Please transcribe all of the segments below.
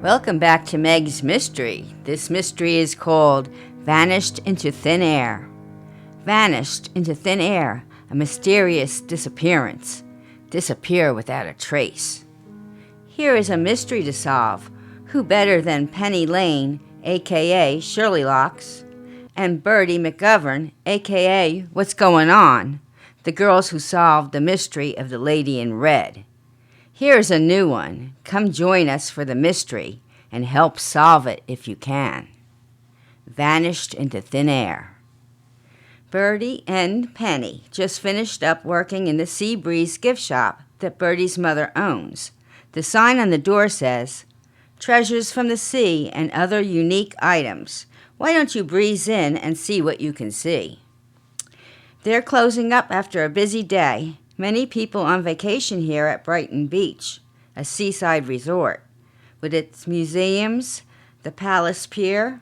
Welcome back to Meg's Mystery. This mystery is called Vanished into Thin Air. Vanished into thin air, a mysterious disappearance. Disappear without a trace. Here is a mystery to solve. Who better than Penny Lane, a.k.a. Shirley Locks, and Bertie McGovern, a.k.a. What's Going On, the girls who solved the mystery of the Lady in Red. Here's a new one. Come join us for the mystery and help solve it if you can. Vanished into thin air. Bertie and Penny just finished up working in the Sea Breeze gift shop that Bertie's mother owns. The sign on the door says, "Treasures from the sea and other unique items. Why don't you breeze in and see what you can see?" They're closing up after a busy day. Many people on vacation here at Brighton Beach, a seaside resort, with its museums, the Palace Pier,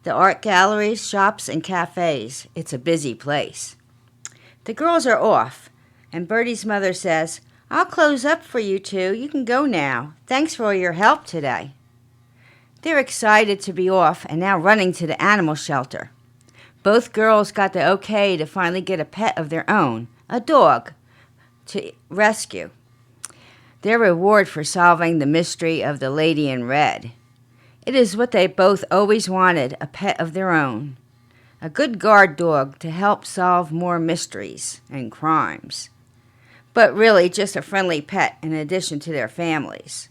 the art galleries, shops, and cafes. It's a busy place. The girls are off, and Bertie's mother says, "I'll close up for you two. You can go now. Thanks for all your help today." They're excited to be off and now running to the animal shelter. Both girls got the okay to finally get a pet of their own, a dog, to rescue. Their reward for solving the mystery of the Lady in Red. It is what they both always wanted, a pet of their own. A good guard dog to help solve more mysteries and crimes. But really just a friendly pet in addition to their families.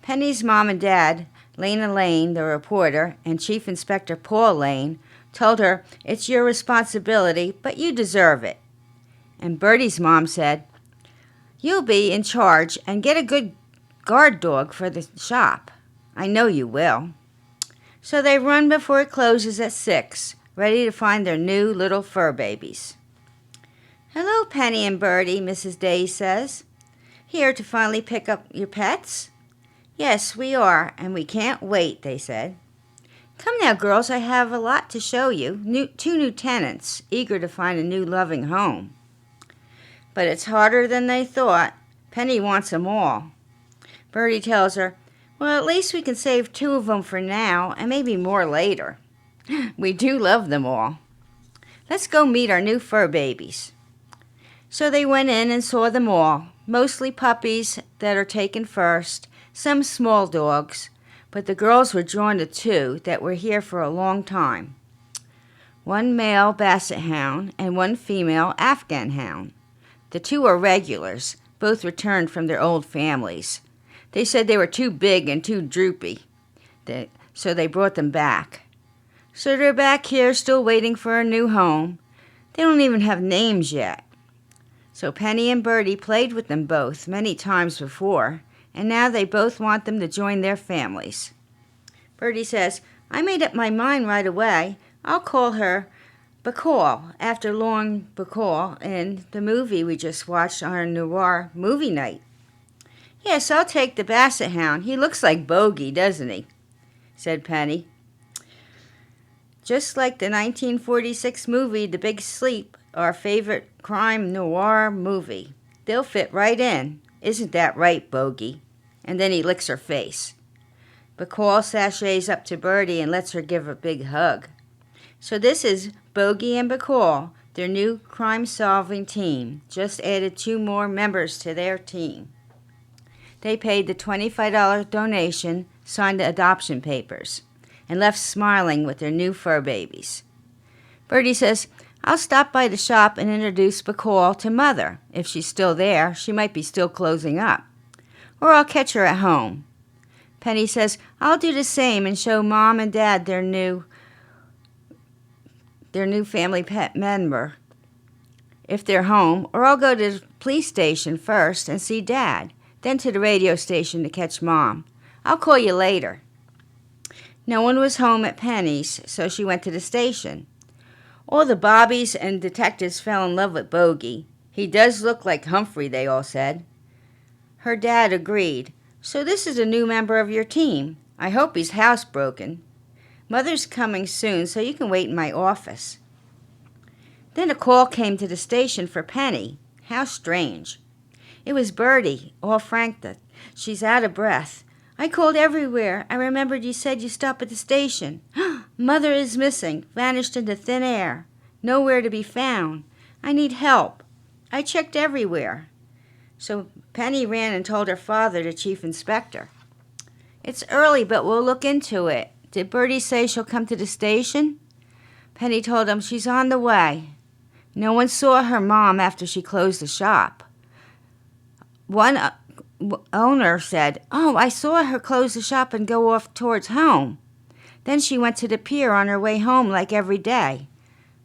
Penny's mom and dad, Lena Lane, the reporter, and Chief Inspector Paul Lane, told her, "It's your responsibility, but you deserve it." And Bertie's mom said, "You'll be in charge and get a good guard dog for the shop. I know you will." So they run before it closes at 6, ready to find their new little fur babies. "Hello, Penny and Bertie," Mrs. Day says. "Here to finally pick up your pets?" "Yes, we are, and we can't wait," they said. "Come now, girls, I have a lot to show you. Two new tenants, eager to find a new loving home." But it's harder than they thought. Penny wants them all. Bertie tells her, "Well, at least we can save 2 of them for now, and maybe more later. We do love them all. Let's go meet our new fur babies." So they went in and saw them all, mostly puppies that are taken first, some small dogs, but the girls were drawn to 2 that were here for a long time. One male basset hound and one female Afghan hound. The 2 are regulars, both returned from their old families. They said they were too big and too droopy, so they brought them back. So they're back here still waiting for a new home. They don't even have names yet. So Penny and Bertie played with them both many times before, and now they both want them to join their families. Bertie says, "I made up my mind right away. I'll call her Bacall, after Long Bacall in the movie we just watched on our noir movie night." "Yes, I'll take the basset hound. He looks like Bogey, doesn't he?" said Penny. Just like the 1946 movie The Big Sleep, our favorite crime noir movie. They'll fit right in. Isn't that right, Bogey? And then he licks her face. Bacall sachets up to Bertie and lets her give a big hug. So this is Bogey and Bacall, their new crime-solving team. Just added 2 more members to their team. They paid the $25 donation, signed the adoption papers, and left smiling with their new fur babies. Bertie says, "I'll stop by the shop and introduce Bacall to Mother. If she's still there, she might be still closing up. Or I'll catch her at home." Penny says, "I'll do the same and show Mom and Dad their new family pet member if they're home, or I'll go to the police station first and see Dad, then to the radio station to catch Mom. I'll call you later." No one was home at Penny's, so she went to the station. All the bobbies and detectives fell in love with Bogey. "He does look like Humphrey," they all said. Her dad agreed. "So this is a new member of your team. I hope he's housebroken. Mother's coming soon, so you can wait in my office." Then a call came to the station for Penny. How strange. It was Bertie, all frantic. She's out of breath. I called everywhere. I remembered you said you stopped at the station. Mother is missing, vanished into thin air. Nowhere to be found. I need help. I checked everywhere." So Penny ran and told her father, the chief inspector. "It's early, but we'll look into it. Did Bertie say she'll come to the station?" Penny told him she's on the way. No one saw her mom after she closed the shop. One owner said, "Oh, I saw her close the shop and go off towards home. Then she went to the pier on her way home like every day.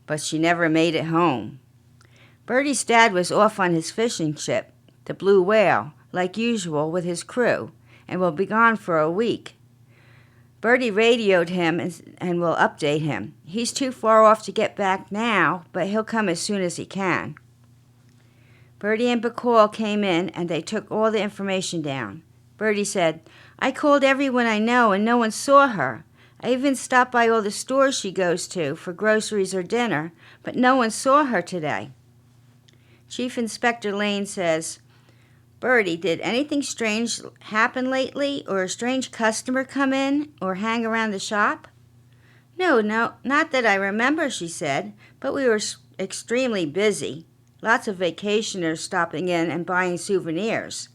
But she never made it home." Bertie's dad was off on his fishing ship, the Blue Whale, like usual with his crew, and will be gone for a week. Bertie radioed him and will update him. He's too far off to get back now, but he'll come as soon as he can. Bertie and Bacall came in, and they took all the information down. Bertie said, "I called everyone I know, and no one saw her. I even stopped by all the stores she goes to for groceries or dinner, but no one saw her today." Chief Inspector Lane says, "Bertie, did anything strange happen lately, or a strange customer come in or hang around the shop?" No, not that I remember," she said, "but we were extremely busy. Lots of vacationers stopping in and buying souvenirs."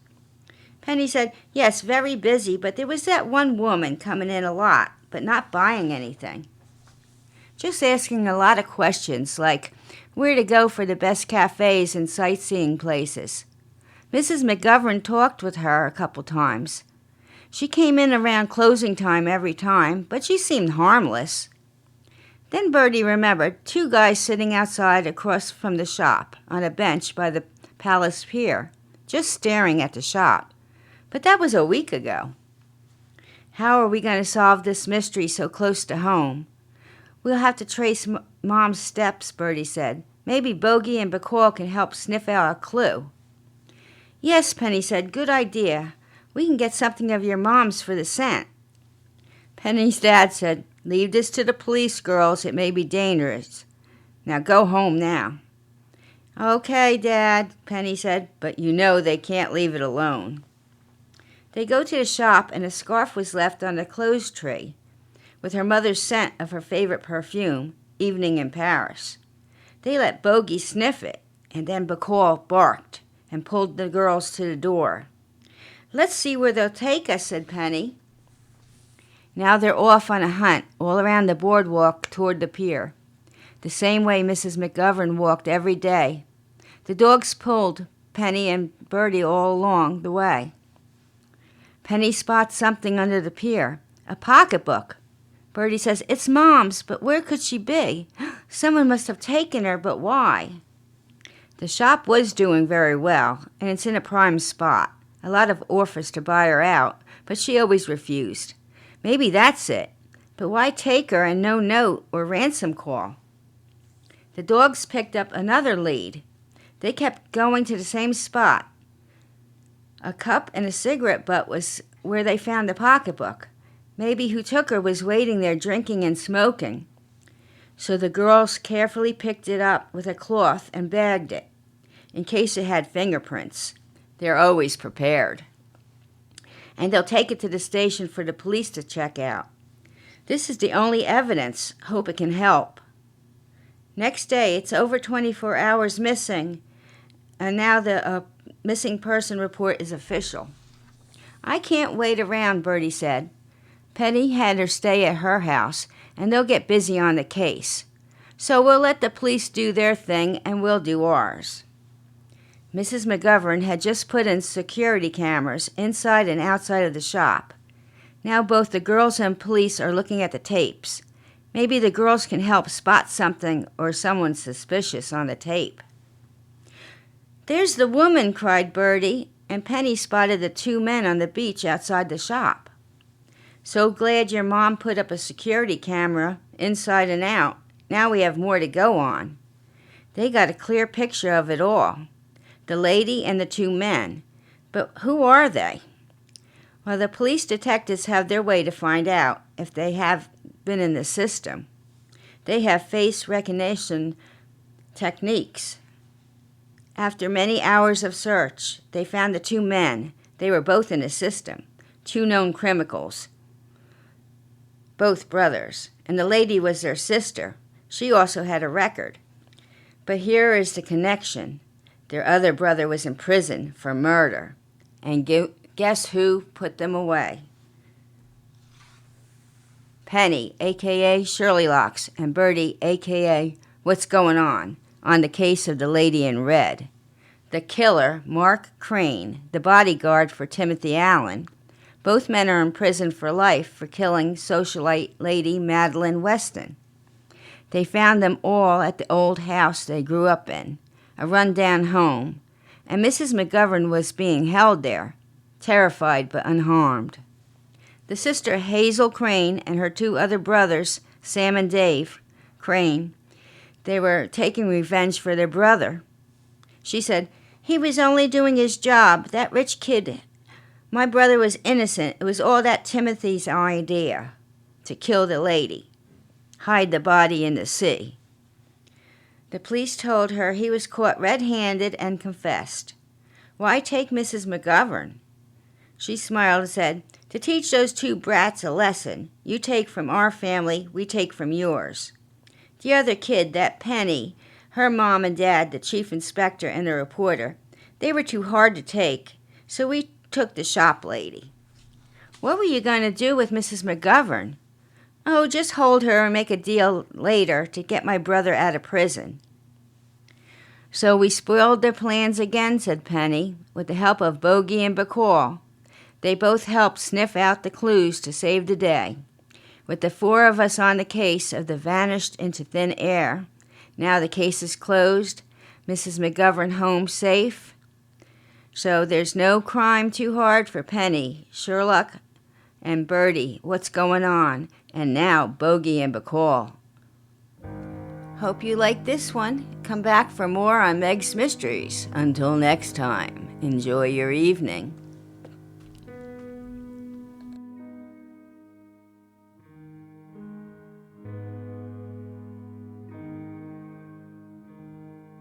Penny said, "Yes, very busy, but there was that one woman coming in a lot, but not buying anything. Just asking a lot of questions, like where to go for the best cafes and sightseeing places. Mrs. McGovern talked with her a couple times. She came in around closing time every time, but she seemed harmless." Then Bertie remembered 2 guys sitting outside across from the shop on a bench by the Palace Pier, just staring at the shop. But that was a week ago. "How are we going to solve this mystery so close to home?" "We'll have to trace Mom's steps," Bertie said. "Maybe Bogey and Bacall can help sniff out a clue." "Yes," Penny said, "good idea. We can get something of your mom's for the scent." Penny's dad said, "Leave this to the police, girls. It may be dangerous. Now go home now." "Okay, Dad," Penny said, "but you know they can't leave it alone." They go to the shop, and a scarf was left on the clothes tree with her mother's scent of her favorite perfume, Evening in Paris. They let Bogey sniff it, and then Bacall barked and pulled the girls to the door. "Let's see where they'll take us," said Penny. Now they're off on a hunt all around the boardwalk toward the pier, the same way Mrs. McGovern walked every day. The dogs pulled Penny and Bertie all along the way. Penny spots something under the pier, a pocketbook. Bertie says, "It's Mom's, but where could she be? Someone must have taken her, but why?" The shop was doing very well, and it's in a prime spot. A lot of offers to buy her out, but she always refused. Maybe that's it. But why take her and no note or ransom call? The dogs picked up another lead. They kept going to the same spot. A cup and a cigarette butt was where they found the pocketbook. Maybe who took her was waiting there drinking and smoking. So the girls carefully picked it up with a cloth and bagged it, in case it had fingerprints. They're always prepared. And they'll take it to the station for the police to check out. This is the only evidence. Hope it can help. Next day, it's over 24 hours missing, and now the missing person report is official. "I can't wait around," Bertie said. Penny had her stay at her house, and they'll get busy on the case. So we'll let the police do their thing, and we'll do ours. Mrs. McGovern had just put in security cameras inside and outside of the shop. Now both the girls and police are looking at the tapes. Maybe the girls can help spot something or someone suspicious on the tape. "There's the woman," cried Bertie, and Penny spotted the 2 men on the beach outside the shop. "So glad your mom put up a security camera inside and out. Now we have more to go on." They got a clear picture of it all. The lady and the 2 men. But who are they? Well, the police detectives have their way to find out if they have been in the system. They have face recognition techniques. After many hours of search, they found the 2 men. They were both in the system. two known criminals, both brothers, and the lady was their sister. She also had a record. But here is the connection. Their other brother was in prison for murder. And guess who put them away? Penny, a.k.a. Shirley Locks, and Bertie, a.k.a. What's Going On the case of the lady in red. The killer, Mark Crane, the bodyguard for Timothy Allen. Both men are in prison for life for killing socialite lady Madeline Weston. They found them all at the old house they grew up in, a run-down home, and Mrs. McGovern was being held there, terrified but unharmed. The sister Hazel Crane and her two other brothers, Sam and Dave Crane, they were taking revenge for their brother. She said, "He was only doing his job. That rich kid. My brother was innocent. It was all that Timothy's idea, to kill the lady, hide the body in the sea." The police told her he was caught red-handed and confessed. Why take Mrs. McGovern? She smiled and said, "To teach those two brats a lesson. You take from our family, we take from yours." The other kid, that Penny, her mom and dad, the chief inspector, and the reporter, they were too hard to take, so we took the shop lady. What were you going to do with Mrs. McGovern? Oh, just hold her and make a deal later to get my brother out of prison. So we spoiled their plans again, said Penny, with the help of Bogey and Bacall. They both helped sniff out the clues to save the day. With the four of us on the case of the vanished into thin air, now the case is closed, Mrs. McGovern home safe. So there's no crime too hard for Penny, Sherlock, and Bertie. What's going on? And now Bogey and Bacall. Hope you like this one. Come back for more on Meg's Mysteries. Until next time, enjoy your evening.